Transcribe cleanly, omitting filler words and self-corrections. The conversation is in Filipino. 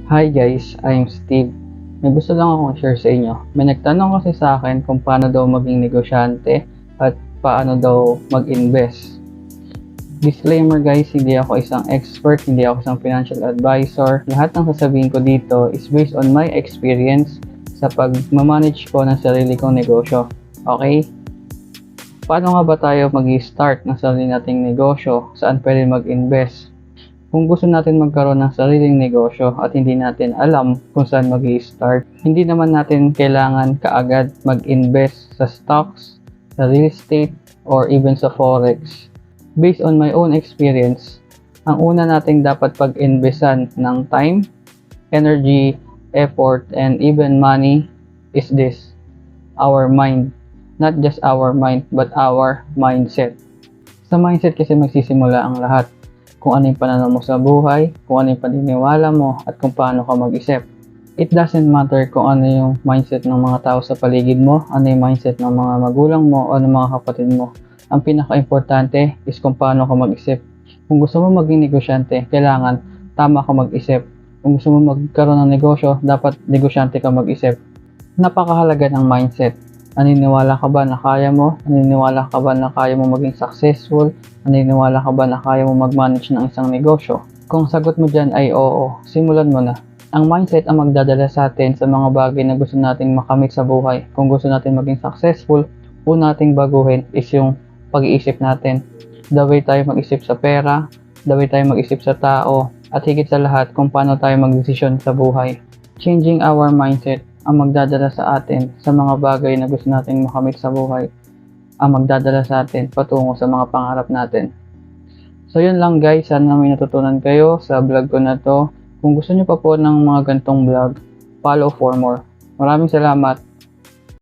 Hi guys, I'm Steve. May gusto lang akong share sa inyo. May nagtanong kasi sa akin kung paano daw maging negosyante at paano daw mag-invest. Disclaimer guys, hindi ako isang expert, hindi ako isang financial advisor. Lahat ng sasabihin ko dito is based on my experience sa pag-manage ko ng sarili kong negosyo. Okay? Paano nga ba tayo mag-start ng sarili nating negosyo? Saan pwede mag-invest? Kung gusto natin magkaroon ng sariling negosyo at hindi natin alam kung saan mag-i-start, hindi naman natin kailangan kaagad mag-invest sa stocks, sa real estate, or even sa forex. Based on my own experience, ang una nating dapat pag-investan ng time, energy, effort, and even money is this, our mind. Not just our mind, but our mindset. Sa mindset kasi magsisimula ang lahat. Kung ano yung pananaw mo sa buhay, kung ano yung paniniwala mo, at kung paano ka mag-isip. It doesn't matter kung ano yung mindset ng mga tao sa paligid mo, ano yung mindset ng mga magulang mo, o ng mga kapatid mo. Ang pinaka-importante is kung paano ka mag-isip. Kung gusto mo maging negosyante, kailangan tama ka mag-isip. Kung gusto mo magkaroon ng negosyo, dapat negosyante ka mag-isip. Napakahalaga ng mindset. Naniniwala ka ba na kaya mo? Naniniwala ka ba na kaya mo maging successful? Naniniwala ka ba na kaya mo mag-manage ng isang negosyo? Kung sagot mo dyan ay oo, simulan mo na. Ang mindset ang magdadala sa atin sa mga bagay na gusto nating makamit sa buhay. Kung gusto natin maging successful, una nating baguhin is yung pag-iisip natin. The way tayo mag-isip sa pera, the way tayo mag-isip sa tao, at higit sa lahat kung paano tayo mag-desisyon sa buhay. Changing our mindset ang magdadala sa atin sa mga bagay na gusto nating makamit sa buhay, ang magdadala sa atin patungo sa mga pangarap natin. So yun lang guys, sana may natutunan kayo sa vlog ko na to. Kung gusto nyo pa po ng mga gantong vlog, follow for more. Maraming salamat.